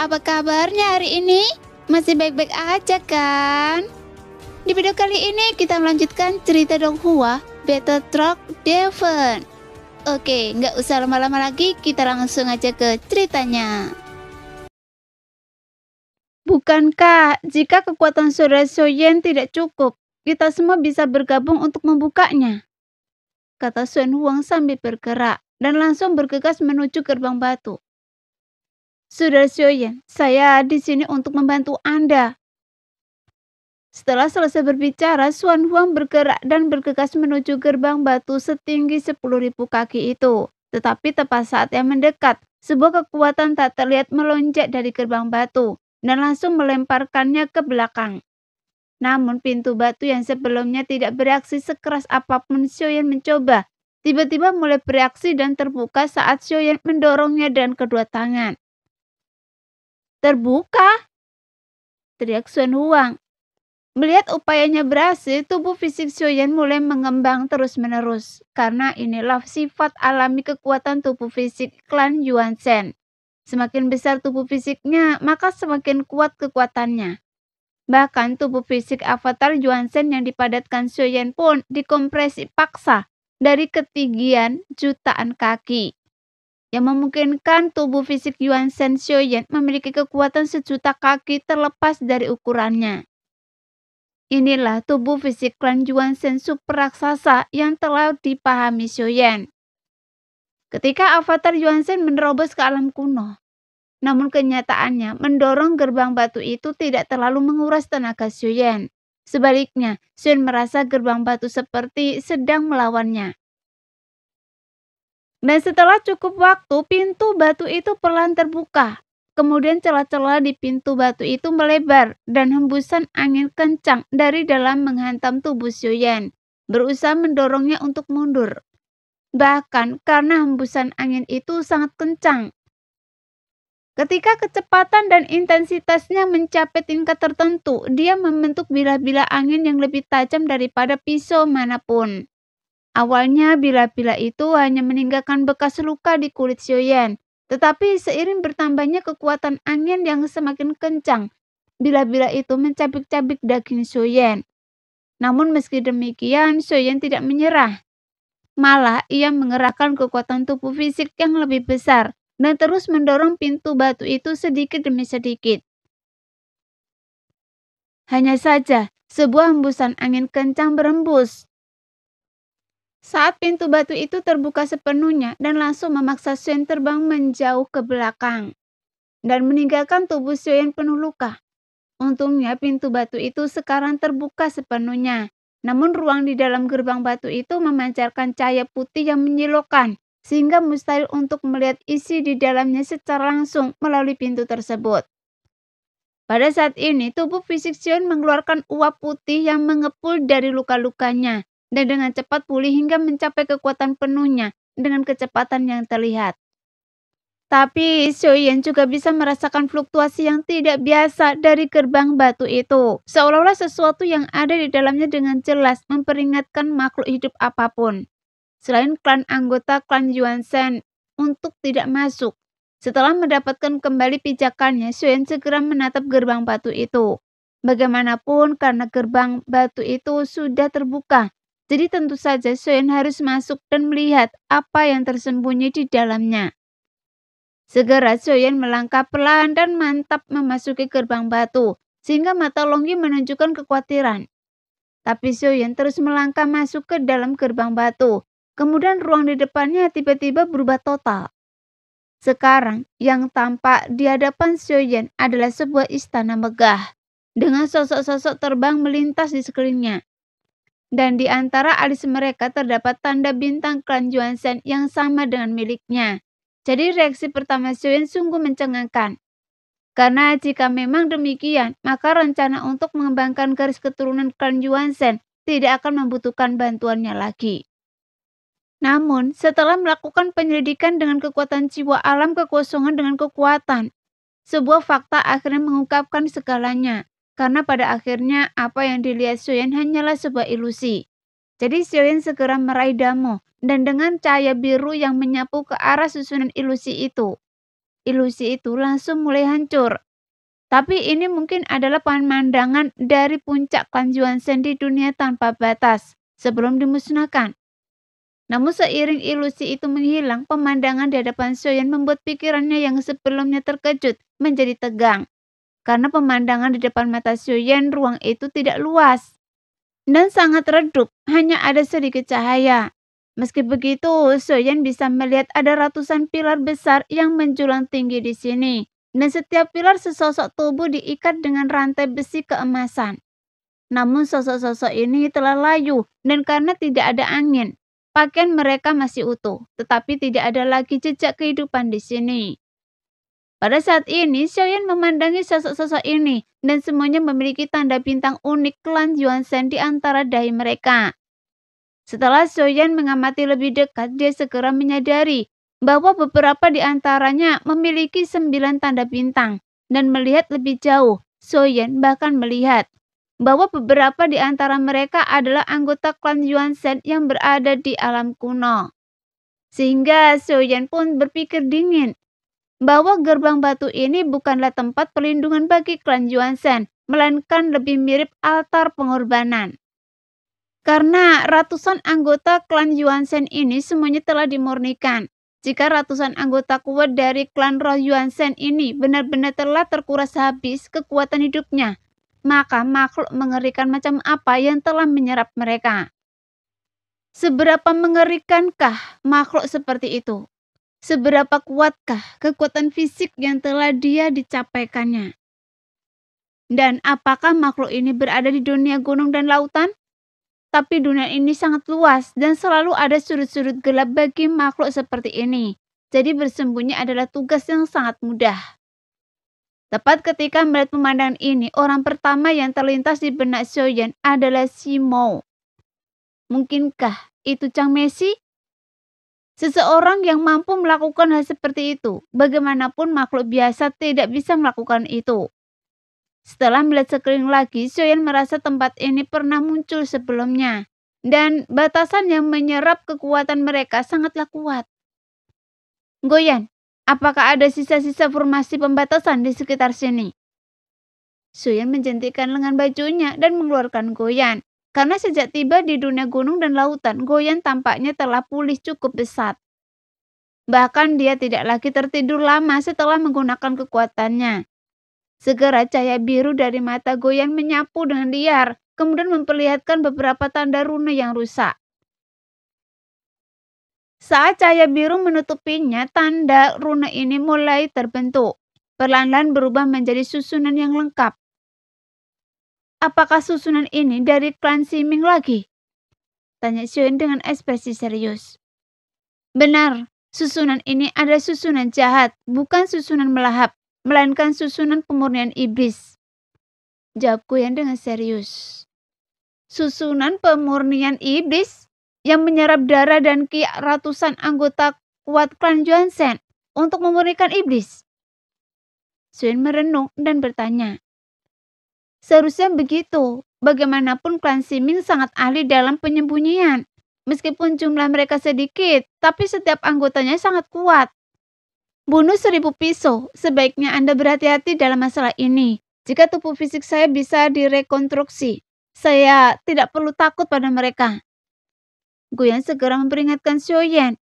apa kabarnya hari ini? Masih baik-baik aja kan? Di video kali ini kita melanjutkan cerita Donghua Battle Truck Devon. Oke, nggak usah lama-lama lagi, kita langsung aja ke ceritanya. Bukankah jika kekuatan saudara Soyen tidak cukup, kita semua bisa bergabung untuk membukanya? Kata Sun Huang sambil bergerak dan langsung bergegas menuju gerbang batu. Saudara Soyen, saya di sini untuk membantu Anda. Setelah selesai berbicara, Suan Huang bergerak dan bergegas menuju gerbang batu setinggi 10.000 kaki itu. Tetapi tepat saat ia mendekat, sebuah kekuatan tak terlihat melonjak dari gerbang batu dan langsung melemparkannya ke belakang. Namun pintu batu yang sebelumnya tidak bereaksi sekeras apapun Xiaoyan mencoba, tiba-tiba mulai bereaksi dan terbuka saat Xiaoyan mendorongnya dengan kedua tangan. Terbuka! Teriak Suan Huang. Melihat upayanya berhasil, tubuh fisik Xiaoyan mulai mengembang terus-menerus. Karena inilah sifat alami kekuatan tubuh fisik klan Yuan Shen. Semakin besar tubuh fisiknya, maka semakin kuat kekuatannya. Bahkan tubuh fisik avatar Yuan Shen yang dipadatkan Xiaoyan pun dikompresi paksa dari ketinggian jutaan kaki, yang memungkinkan tubuh fisik Yuan Shen Xiaoyan memiliki kekuatan sejuta kaki terlepas dari ukurannya. Inilah tubuh fisik klan Yuan Shen super raksasa yang telah dipahami Xiaoyan. Ketika avatar Yuan Shen menerobos ke alam kuno, namun kenyataannya mendorong gerbang batu itu tidak terlalu menguras tenaga Xiaoyan. Sebaliknya, Xiaoyan merasa gerbang batu seperti sedang melawannya. Dan setelah cukup waktu, pintu batu itu perlahan terbuka. Kemudian celah-celah di pintu batu itu melebar dan hembusan angin kencang dari dalam menghantam tubuh Xiaoyan, berusaha mendorongnya untuk mundur. Bahkan karena hembusan angin itu sangat kencang. Ketika kecepatan dan intensitasnya mencapai tingkat tertentu, dia membentuk bilah-bilah angin yang lebih tajam daripada pisau manapun. Awalnya bilah-bilah itu hanya meninggalkan bekas luka di kulit Xiaoyan, tetapi seiring bertambahnya kekuatan angin yang semakin kencang, bilah-bilah itu mencabik-cabik daging Xiaoyan. Namun meski demikian, Xiaoyan tidak menyerah. Malah ia mengerahkan kekuatan tubuh fisik yang lebih besar dan terus mendorong pintu batu itu sedikit demi sedikit. Hanya saja, sebuah hembusan angin kencang berembus saat pintu batu itu terbuka sepenuhnya dan langsung memaksa Xiaoyan terbang menjauh ke belakang dan meninggalkan tubuh Xiaoyan penuh luka. Untungnya pintu batu itu sekarang terbuka sepenuhnya. Namun ruang di dalam gerbang batu itu memancarkan cahaya putih yang menyilaukan, sehingga mustahil untuk melihat isi di dalamnya secara langsung melalui pintu tersebut. Pada saat ini, tubuh fisik Xiaoyan mengeluarkan uap putih yang mengepul dari luka-lukanya, dan dengan cepat pulih hingga mencapai kekuatan penuhnya dengan kecepatan yang terlihat. Tapi Xiaoyan juga bisa merasakan fluktuasi yang tidak biasa dari gerbang batu itu. Seolah-olah sesuatu yang ada di dalamnya dengan jelas memperingatkan makhluk hidup apapun, selain klan anggota klan Yuan Shen, untuk tidak masuk. Setelah mendapatkan kembali pijakannya, Xiaoyan segera menatap gerbang batu itu. Bagaimanapun karena gerbang batu itu sudah terbuka, jadi tentu saja Xiaoyan harus masuk dan melihat apa yang tersembunyi di dalamnya. Segera Xiaoyan melangkah pelan dan mantap memasuki gerbang batu, sehingga mata Longyi menunjukkan kekhawatiran. Tapi Xiaoyan terus melangkah masuk ke dalam gerbang batu. Kemudian ruang di depannya tiba-tiba berubah total. Sekarang yang tampak di hadapan Xiaoyan adalah sebuah istana megah, dengan sosok-sosok terbang melintas di sekelilingnya. Dan di antara alis mereka terdapat tanda bintang klan Yuan Shen yang sama dengan miliknya. Jadi reaksi pertama Xiaoyan sungguh mencengangkan. Karena jika memang demikian, maka rencana untuk mengembangkan garis keturunan klan Yuan Shen tidak akan membutuhkan bantuannya lagi. Namun, setelah melakukan penyelidikan dengan kekuatan jiwa alam kekosongan dengan kekuatan, sebuah fakta akhirnya mengungkapkan segalanya. Karena pada akhirnya apa yang dilihat Xiaoyan hanyalah sebuah ilusi. Jadi Xiaoyan segera meraih damo dan dengan cahaya biru yang menyapu ke arah susunan ilusi itu. ilusi itu langsung mulai hancur. Tapi ini mungkin adalah pemandangan dari puncak klan Yuanzhen di dunia tanpa batas sebelum dimusnahkan. Namun seiring ilusi itu menghilang, pemandangan di hadapan Xiaoyan membuat pikirannya yang sebelumnya terkejut menjadi tegang. Karena pemandangan di depan mata Xiaoyan, ruang itu tidak luas dan sangat redup, hanya ada sedikit cahaya. Meski begitu, Xiaoyan bisa melihat ada ratusan pilar besar yang menjulang tinggi di sini. Dan setiap pilar sesosok tubuh diikat dengan rantai besi keemasan. Namun sosok-sosok ini telah layu dan karena tidak ada angin, pakaian mereka masih utuh, tetapi tidak ada lagi jejak kehidupan di sini. Pada saat ini, Xiaoyan memandangi sosok-sosok ini dan semuanya memiliki tanda bintang unik klan Yuanzhen di antara dahi mereka. Setelah Xiaoyan mengamati lebih dekat, dia segera menyadari bahwa beberapa di antaranya memiliki 9 tanda bintang dan melihat lebih jauh. Xiaoyan bahkan melihat bahwa beberapa di antara mereka adalah anggota klan Yuanzhen yang berada di alam kuno. Sehingga Xiaoyan pun berpikir dingin bahwa gerbang batu ini bukanlah tempat perlindungan bagi klan Yuanzhen, melainkan lebih mirip altar pengorbanan. Karena ratusan anggota klan Yuanzhen ini semuanya telah dimurnikan. Jika ratusan anggota kuat dari klan roh Yuanzhen ini benar-benar telah terkuras habis kekuatan hidupnya, maka makhluk mengerikan macam apa yang telah menyerap mereka? Seberapa mengerikankah makhluk seperti itu? Seberapa kuatkah kekuatan fisik yang telah dia dicapaikannya? Dan apakah makhluk ini berada di dunia gunung dan lautan? Tapi dunia ini sangat luas dan selalu ada sudut-sudut gelap bagi makhluk seperti ini. Jadi bersembunyi adalah tugas yang sangat mudah. Tepat ketika melihat pemandangan ini, orang pertama yang terlintas di benak Xiaoyan adalah Simo. Mungkinkah itu Chang Meishi? Seseorang yang mampu melakukan hal seperti itu, bagaimanapun makhluk biasa tidak bisa melakukan itu. Setelah melihat sekeliling lagi, Xiaoyan merasa tempat ini pernah muncul sebelumnya, dan batasan yang menyerap kekuatan mereka sangatlah kuat. Goyan, apakah ada sisa-sisa formasi pembatasan di sekitar sini? Xiaoyan menjentikkan lengan bajunya dan mengeluarkan Goyan. Karena sejak tiba di dunia gunung dan lautan, Goyan tampaknya telah pulih cukup besar. Bahkan dia tidak lagi tertidur lama setelah menggunakan kekuatannya. Segera cahaya biru dari mata Goyan menyapu dengan liar, kemudian memperlihatkan beberapa tanda rune yang rusak. Saat cahaya biru menutupinya, tanda rune ini mulai terbentuk. Perlahan-lahan berubah menjadi susunan yang lengkap. Apakah susunan ini dari klan Ximing lagi? Tanya Xiaoyan dengan ekspresi serius. Benar, susunan ini adalah susunan jahat, bukan susunan melahap, melainkan susunan pemurnian iblis. Jawab Goyan dengan serius. Susunan pemurnian iblis yang menyerap darah dan ki ratusan anggota kuat klan Yuanzhen untuk memurnikan iblis. Xiaoyan merenung dan bertanya. Seharusnya begitu. Bagaimanapun klan Ximing sangat ahli dalam penyembunyian. Meskipun jumlah mereka sedikit, tapi setiap anggotanya sangat kuat. Bunuh 1000 pisau, sebaiknya Anda berhati-hati dalam masalah ini. Jika tubuh fisik saya bisa direkonstruksi, saya tidak perlu takut pada mereka. Goyan segera memperingatkan Xiaoyan.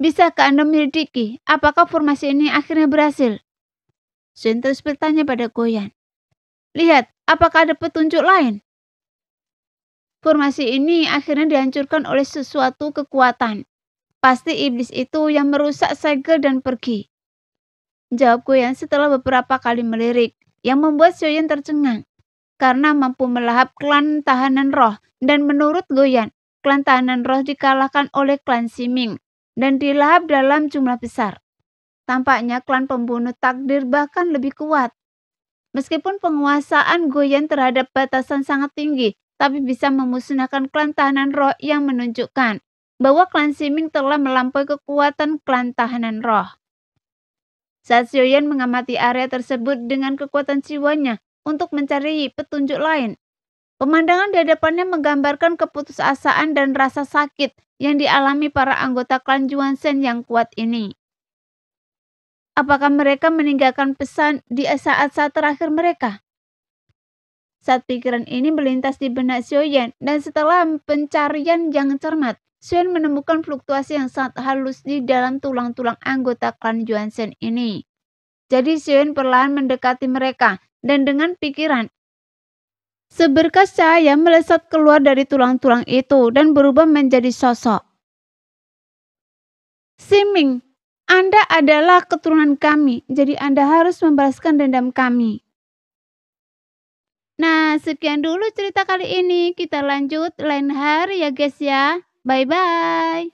Bisakah Anda menyelidiki apakah formasi ini akhirnya berhasil? Xiaoyan terus bertanya pada Goyan. Lihat, apakah ada petunjuk lain? Formasi ini akhirnya dihancurkan oleh sesuatu kekuatan. Pasti iblis itu yang merusak segel dan pergi. Jawab Goyan setelah beberapa kali melirik, yang membuat Xiaoyan tercengang. Karena mampu melahap klan tahanan roh, dan menurut Goyan, klan tahanan roh dikalahkan oleh klan Ximing, dan dilahap dalam jumlah besar. Tampaknya klan pembunuh takdir bahkan lebih kuat. Meskipun penguasaan Goyan terhadap batasan sangat tinggi, tapi bisa memusnahkan klan tahanan roh yang menunjukkan bahwa klan Ximing telah melampaui kekuatan klan tahanan roh. Saat Xiaoyan mengamati area tersebut dengan kekuatan jiwanya untuk mencari petunjuk lain, pemandangan di hadapannya menggambarkan keputusasaan dan rasa sakit yang dialami para anggota klan Yuanzhen yang kuat ini. Apakah mereka meninggalkan pesan di saat-saat terakhir mereka? Saat pikiran ini melintas di benak Xiaoyan, dan setelah pencarian yang cermat, Xiaoyan menemukan fluktuasi yang sangat halus di dalam tulang-tulang anggota klan Juanzhen ini. Jadi Xiaoyan perlahan mendekati mereka, dan dengan pikiran, seberkas cahaya melesat keluar dari tulang-tulang itu dan berubah menjadi sosok. Siming, Anda adalah keturunan kami, jadi Anda harus membalaskan dendam kami. Nah, sekian dulu cerita kali ini. Kita lanjut lain hari ya guys ya. Bye-bye.